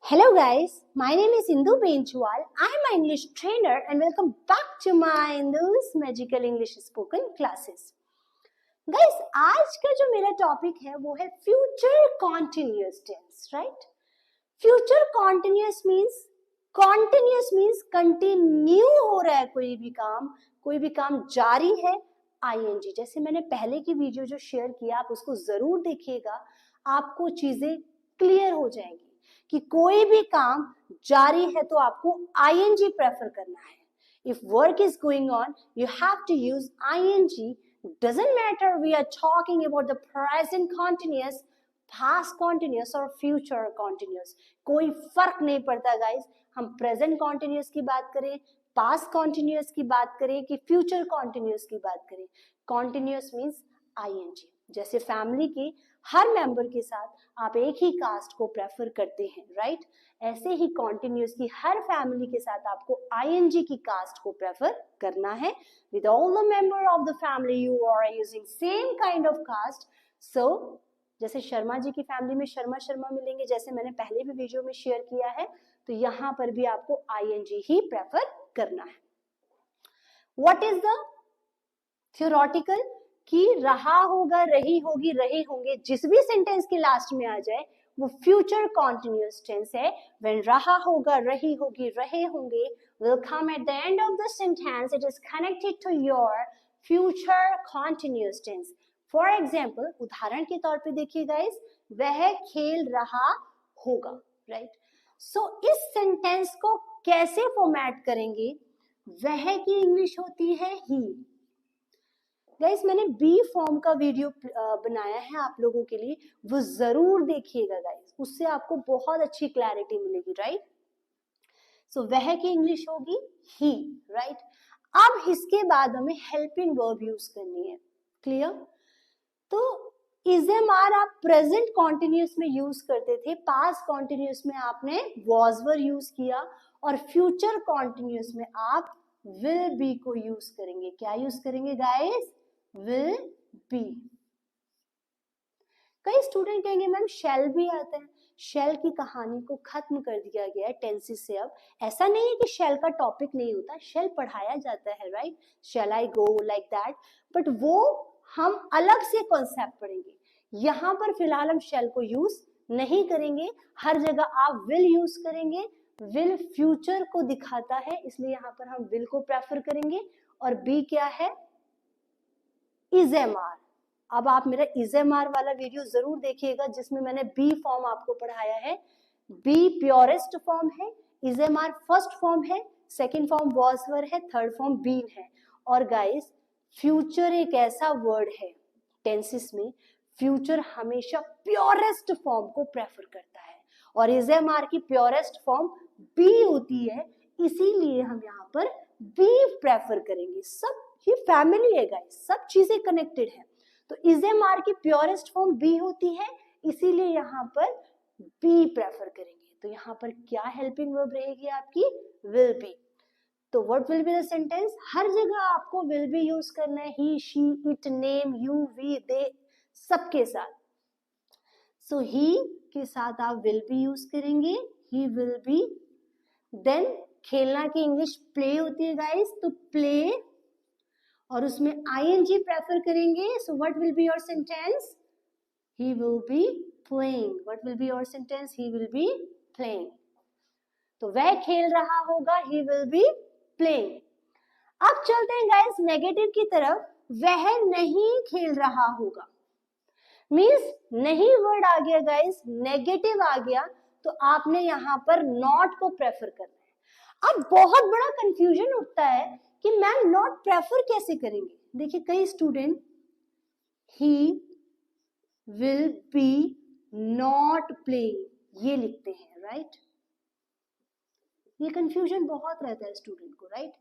Hello guys, my name is Indu Benchwal. I am an English trainer and welcome back to my Indu's Magical English Spoken Classes. Guys, आज का जो मेरा topic है वो है future continuous tense, right? Future continuous means continue हो रहा है कोई भी काम जारी है, आईएनजी। जैसे मैंने पहले की वीडियो जो शेयर किया आप उसको जरूर देखिएगा, आपको चीजें क्लियर हो जाएंगी कि कोई भी काम जारी है तो आपको आईएनजी प्रेफर करना है। If work is going on you have to use I N G. Doesn't matter we are talking about the present continuous, past continuous और future continuous, कोई फर्क नहीं पड़ता गाइस। हम प्रेजेंट कॉन्टिन्यूस की बात करें, पास्ट कॉन्टिन्यूस की बात करें कि फ्यूचर कॉन्टिन्यूस की बात करें, कॉन्टिन्यूस मीन्स आईएनजी। जैसे फैमिली के हर मेंबर के साथ आप एक ही कास्ट को प्रेफर करते हैं, राइट? ऐसे ही कॉन्टिन्यूस की हर फैमिली के साथ आपको आईएनजी की कास्ट को प्रेफर करना है। With all the member of the family you are using same kind of caste. So जैसे शर्मा जी की फैमिली में शर्मा मिलेंगे, जैसे मैंने पहले भी वीडियो में शेयर किया है, तो यहाँ पर भी आपको आईएनजी ही प्रेफर करना है। What is the theoretical? कि रहा होगा, रही होगी, रहे होंगे, जिस भी सेंटेंस के लास्ट में आ जाए वो फ्यूचर कॉन्टिन्यूअस टेंस है। When रहा होगा, रही होगी, रहे होंगे will come at the end of the sentence, it is connected to your future continuous tense. For example, उदाहरण के तौर पे देखिए गाइस, वह खेल रहा होगा, राइट? सो इस सेंटेंस को कैसे फॉर्मेट करेंगे? वह की इंग्लिश होती है ही। गाइस मैंने बी फॉर्म का वीडियो बनाया है आप लोगों के लिए, वो जरूर देखिएगा गाइस, उससे आपको बहुत अच्छी क्लैरिटी मिलेगी, राइट? सो वह की इंग्लिश होगी ही, राइट? अब इसके बाद हमें हेल्पिंग वर्ब यूज करनी है, क्लियर? तो इजेमार आप प्रेजेंट कॉन्टिन्यूस में यूज करते थे, पास्ट कॉन्टिन्यूस में आपने वॉज वर यूज किया, और फ्यूचर कॉन्टिन्यूस में आप विल बी को यूज करेंगे। क्या यूज करेंगे गाइस? Will be. कई स्टूडेंट कहेंगे मैम शैल भी आता है। शैल की कहानी को खत्म कर दिया गया है टेंसेस से। अब ऐसा नहीं है कि शैल का टॉपिक नहीं होता, शैल पढ़ाया जाता है, right? Shall I go like that, but वो हम अलग से कॉन्सेप्ट पढ़ेंगे। यहाँ पर फिलहाल हम शैल को यूज नहीं करेंगे, हर जगह आप विल यूज करेंगे। विल फ्यूचर को दिखाता है, इसलिए यहाँ पर हम विल को प्रेफर करेंगे। और बी क्या है? इजेमार। अब आप मेरा इजेमार वाला वीडियो जरूर देखिएगा, जिसमें मैंने बी फॉर्म आपको पढ़ाया है। बी प्योरेस्ट फॉर्म है, इजेमार फर्स्ट फॉर्म है, सेकंड फॉर्म वॉज वर है, थर्ड फॉर्म बीन है। और गाइस फ्यूचर एक ऐसा वर्ड है टेंसेस में, फ्यूचर हमेशा प्योरेस्ट फॉर्म को प्रेफर करता है, और इजेमार की प्योरेस्ट फॉर्म बी होती है, इसीलिए हम यहाँ पर बी प्रेफर करेंगे। सब ये फैमिली है गाइस, सब चीजें कनेक्टेड है। तो इजेमार की प्योरेस्ट फॉर्म बी होती है, इसीलिए यहाँ पर बी प्रेफर करेंगे। तो यहाँ पर क्या हेल्पिंग वर्ब रहेगी आपकी? Will be. तो what will be the sentence? हर जगह आपको विल बी यूज करना है, he, she, it, name, you, we, they, सबके साथ। सो ही के साथ आप विल बी यूज करेंगे, ही विल बी। देन खेलना की इंग्लिश प्ले होती है गाइस, तो प्ले, और उसमें आईएनजी प्रेफर करेंगे। सो what will be your sentence? He will be playing. What will be your sentence? He will be playing. तो वह खेल रहा होगा, ही विल बी प्लेइंग। अब चलते हैं गाइस नेगेटिव की तरफ। वह नहीं खेल रहा होगा मीन्स नहीं वर्ड आ गया गाइस, नेगेटिव आ गया, तो आपने यहाँ पर नॉट को प्रेफर करना है। अब बहुत बड़ा कंफ्यूजन उठता है कि मैम नॉट प्रेफर कैसे करेंगे? देखिए कई student he will be not playing ये लिखते हैं, राइट? ये कंफ्यूजन बहुत रहता है स्टूडेंट को, right?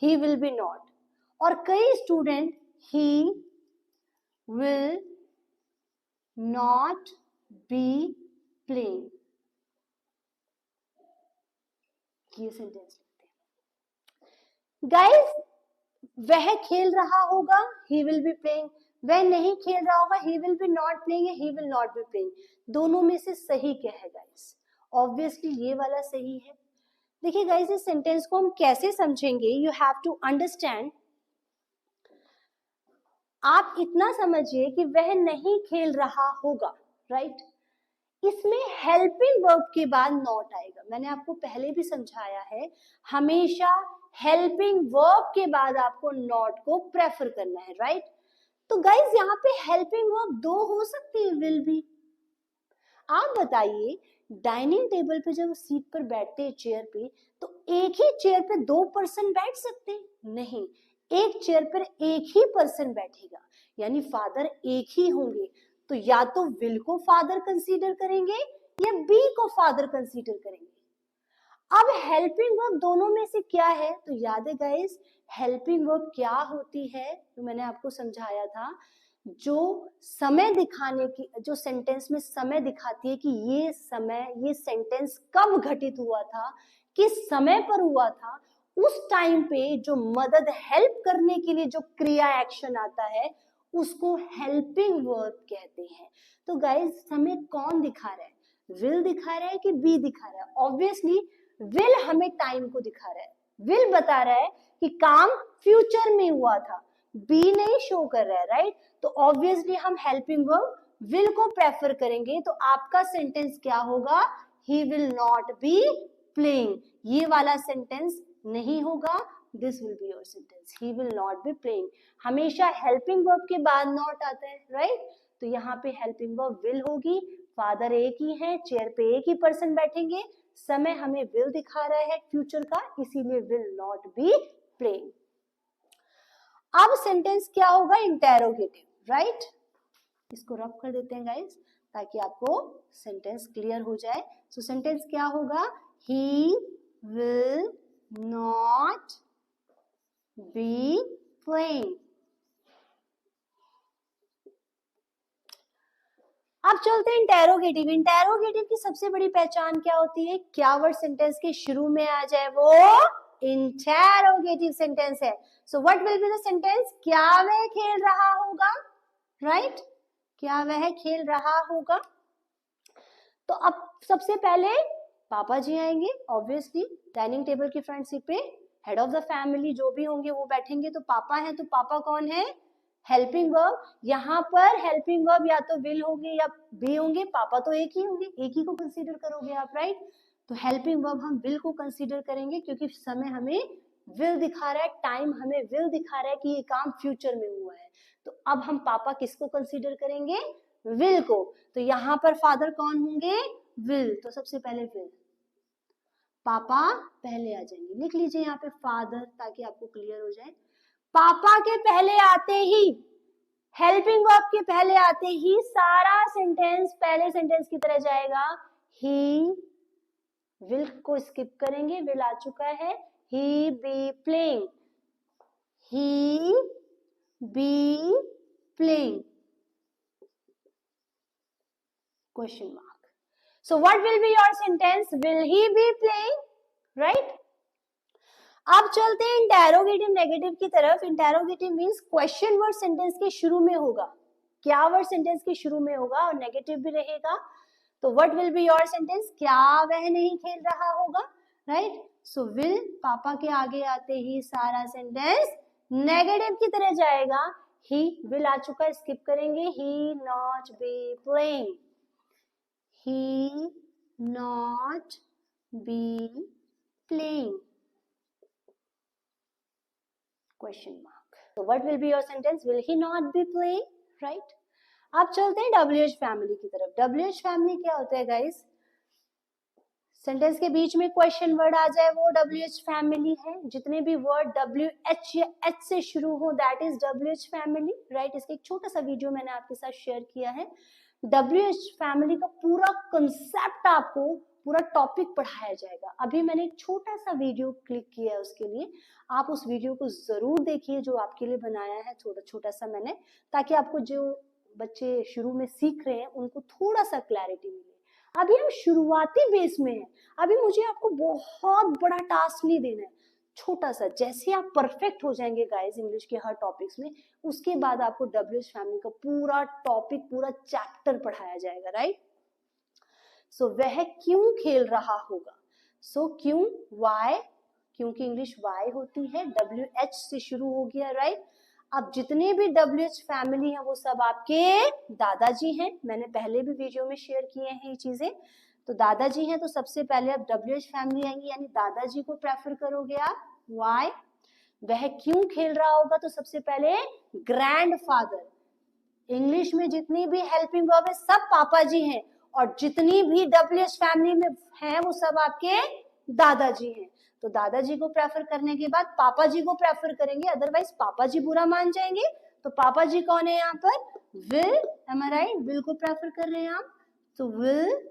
He will be not, और कई student he will not be playing ये सेंटेंस लिखते हैं गाइस। वह खेल रहा होगा, he will be playing। वह नहीं खेल रहा होगा, he will be not playing, he will not be playing। दोनों में से सही क्या है गाइस? ऑब्वियसली ये वाला सही है। देखिए गाइस, इस सेंटेंस को हम कैसे समझेंगे, यू हैव टू अंडरस्टैंड। आप इतना समझिए कि वह नहीं खेल रहा होगा, राइट। इसमें हेल्पिंग वर्ब के बाद नॉट आएगा। मैंने आपको पहले भी समझाया है, हमेशा हेल्पिंग वर्ब के बाद आपको नॉट को प्रेफर करना है, राइट। तो गाइस यहाँ पे हेल्पिंग वर्ब दो हो सकती है, विल भी। आप बताइए, डाइनिंग टेबल पे जब सीट पर बैठते हैं चेयर पे, तो एक ही चेयर पे 2 पर्सन बैठ सकते हैं? नहीं, एक चेयर पर एक ही पर्सन बैठेगा, यानी फादर एक ही होंगे। तो या तो विल को फादर कंसीडर करेंगे या बी को फादर कंसीडर करेंगे। अब हेल्पिंग वर्ब दोनों में से क्या है? तो याद है गाइस, हेल्पिंग वर्ब क्या होती है, तो मैंने आपको समझाया था, जो समय दिखाने की, जो सेंटेंस में समय दिखाती है कि ये समय, ये सेंटेंस कब घटित हुआ था, किस समय पर हुआ था, उस टाइम पे जो मदद, हेल्प करने के लिए जो क्रिया एक्शन आता है, उसको हेल्पिंग वर्ब कहते हैं। तो गाइस, समय कौन दिखा रहा है? विल दिखा रहा है कि बी दिखा रहा है? ऑब्वियसली विल हमें टाइम को दिखा रहा है, विल बता रहा है कि काम फ्यूचर में हुआ था, बी नहीं शो कर रहा है, राइट। तो ऑब्वियसली हम हेल्पिंग वर्ब विल को प्रेफर करेंगे। तो आपका सेंटेंस क्या होगा? He will not be playing. ये वाला सेंटेंस नहीं होगा, this will be your sentence, he will not be playing. हमेशा हेल्पिंग वर्ब के बाद नॉट आता है, राइट। तो यहाँ पे हेल्पिंग वर्ब विल होगी, फादर एक ही है, चेयर पे एक ही पर्सन बैठेंगे, समय हमें विल दिखा रहा है फ्यूचर का, इसीलिए विल नॉट बी प्लेइंग। अब सेंटेंस क्या होगा? Interrogative, right. इसको रब कर देते हैं गाइस, ताकि आपको सेंटेंस क्लियर हो जाए। सो सेंटेंस क्या होगा? He will not be playing. अब चलते हैं इंटेरोगेटिव। इंटेरोगेटिव की सबसे बड़ी पहचान क्या होती है? क्या वर्ड सेंटेंस के शुरू में आ जाए वो इंटेरोगेटिव सेंटेंस है। सो what will be the sentence? क्या वह खेल रहा होगा, राइट। क्या वह खेल रहा होगा। तो अब सबसे पहले पापा जी आएंगे, ऑब्वियसली डाइनिंग टेबल की फ्रंट सीट पे हेड ऑफ द फैमिली जो भी होंगे वो बैठेंगे। तो पापा है, तो पापा कौन है? Helping verb. यहाँ पर हेल्पिंग वर्ब या तो विल होंगे या बी होंगे, पापा तो एक ही होंगे, एक ही को कंसीडर करोगे आप, राइट। तो हेल्पिंग वर्ब हम विल को कंसीडर करेंगे, क्योंकि समय हमें विल दिखा रहा है, टाइम हमें विल दिखा रहा है कि ये काम फ्यूचर में हुआ है। तो अब हम पापा किसको कंसीडर करेंगे? विल को। तो यहाँ पर फादर कौन होंगे? विल। तो सबसे पहले विल, पापा पहले आ जाएंगे। लिख लीजिए यहाँ पे फादर, ताकि आपको क्लियर हो जाए। पापा के पहले आते ही, हेल्पिंग वर्ब के पहले आते ही सारा सेंटेंस पहले सेंटेंस की तरह जाएगा। ही, विल को स्किप करेंगे, विल आ चुका है। He be playing, he be playing, question mark. So what will be your sentence? Will he be playing, right. अब चलते हैं इंटेरोगेटिव नेगेटिव की तरफ। Interrogative means question word sentence के शुरू में होगा, क्या वर्ड सेंटेंस के शुरू में होगा और नेगेटिव भी रहेगा। तो what will be your sentence? क्या वह नहीं खेल रहा होगा, राइट। सो विल, पापा के आगे आते ही सारा सेंटेंस नेगेटिव की तरह जाएगा। ही, विल आ चुका है, स्किप करेंगे। He not be playing, he not be playing, question mark. So what will be your sentence? Will he not be playing, right? अब चलते हैं WH फैमिली की तरफ। WH फैमिली क्या होता है गाइस? सेंटेंस के बीच में क्वेश्चन वर्ड आ जाए वो WH फैमिली है। जितने भी वर्ड WH या H से शुरू हो, that is WH family, right. इसका एक छोटा सा वीडियो मैंने आपके साथ शेयर किया है। WH फैमिली का पूरा कंसेप्ट आपको, पूरा टॉपिक पढ़ाया जाएगा। अभी मैंने एक छोटा सा वीडियो क्लिक किया है उसके लिए, आप उस वीडियो को जरूर देखिए जो आपके लिए बनाया है, छोटा छोटा सा मैंने, ताकि आपको जो बच्चे शुरू में सीख रहे हैं उनको थोड़ा सा क्लैरिटी मिले। अभी हम शुरुआती बेस में हैं, अभी मुझे आपको बहुत बड़ा टास्क नहीं देना है, छोटा सा। जैसे आप परफेक्ट हो जाएंगे गाइस इंग्लिश के हर टॉपिक्स में, उसके बाद आपको WH फैमिली का पूरा टॉपिक, पूरा चैप्टर पढ़ाया जाएगा, राइट। सो वह क्यों खेल रहा होगा. सो क्यों, वाई, क्योंकि इंग्लिश वाई होती है, WH से शुरू हो गया, राइट. अब जितने भी WH फैमिली हैं वो सब आपके दादाजी हैं. मैंने पहले भी वीडियो में शेयर किए हैं ये चीजें. तो दादाजी हैं तो सबसे पहले अब WH फैमिली आएंगी, यानी दादाजी को प्रेफर करोगे आप. वाई, वह क्यों खेल रहा होगा, तो सबसे पहले ग्रैंडफादर. इंग्लिश में जितनी भी हेल्पिंग वर्ब है सब पापा जी हैं, और जितनी भी WH फैमिली में हैं वो सब आपके दादाजी हैं. तो दादाजी को प्रेफर करने के बाद पापा जी को प्रेफर करेंगे, अदरवाइज पापा जी बुरा मान जाएंगे. तो पापा जी कौन है यहाँ पर, will. Am I right, will को प्रेफर कर रहे हैं आप. तो विल,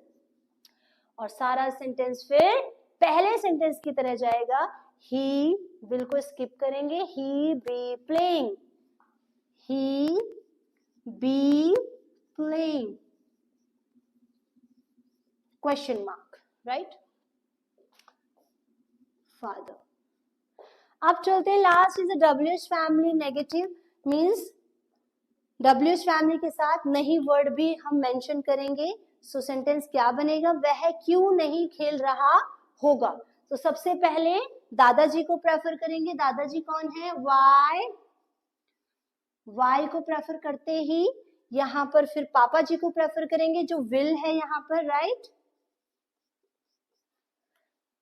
और सारा सेंटेंस फिर पहले सेंटेंस की तरह जाएगा. ही, विल को स्किप करेंगे. He be playing, he be playing, question mark, right. Father. अब चलते हैं last is WH family negative, means WH family के साथ नहीं वर्ड भी हम मेंशन करेंगे. सो सेंटेंस क्या बनेगा, वह क्यों नहीं खेल रहा होगा. तो सबसे पहले दादाजी को प्रेफर करेंगे. दादाजी कौन है, वाई. वाई को प्रेफर करते ही यहाँ पर फिर पापा जी को प्रेफर करेंगे, जो विल है यहाँ पर, राइट.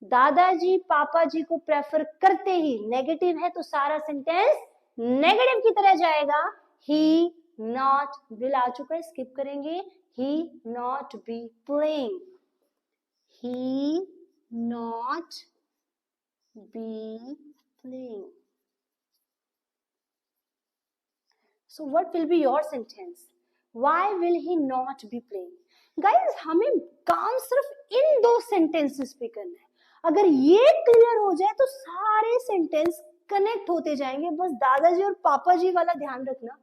दादाजी पापा जी को प्रेफर करते ही नेगेटिव है तो सारा सेंटेंस नेगेटिव की तरह जाएगा. ही नॉट, विल आ चुका है, स्किप करेंगे. He not be playing, he not be playing. So what will be your sentence? Why will he not be playing? Guys, हमें काम सिर्फ इन दो सेंटेंसेस पे करना है. अगर ये क्लियर हो जाए तो सारे सेंटेंस कनेक्ट होते जाएंगे. बस दादाजी और पापा जी वाला ध्यान रखना.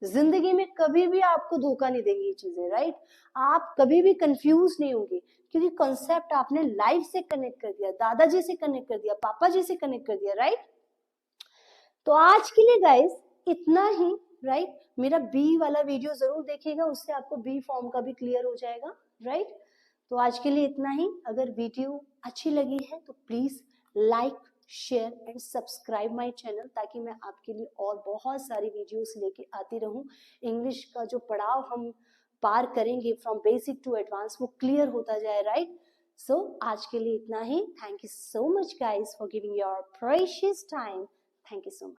जिंदगी में कभी भी आपको धोखा नहीं देंगी ये चीजें, राइट. आप कभी भी कंफ्यूज नहीं होंगे, क्योंकि कॉन्सेप्ट आपने लाइफ से कनेक्ट कर दिया, दादाजी से कनेक्ट कर दिया, पापा जी से कनेक्ट कर दिया, राइट. तो आज के लिए गाइस इतना ही, राइट. मेरा बी वाला वीडियो जरूर देखिएगा, उससे आपको बी फॉर्म का भी क्लियर हो जाएगा, राइट. तो आज के लिए इतना ही. अगर वीडियो अच्छी लगी है तो please like, share and subscribe my channel, ताकि मैं आपके लिए और बहुत सारी वीडियोस लेके आती रहूं. इंग्लिश का जो पड़ाव हम पार करेंगे फ्रॉम बेसिक टू एडवांस, वो क्लियर होता जाए, राइट. सो आज के लिए इतना ही. Thank you so much guys for giving your precious time. Thank you so much.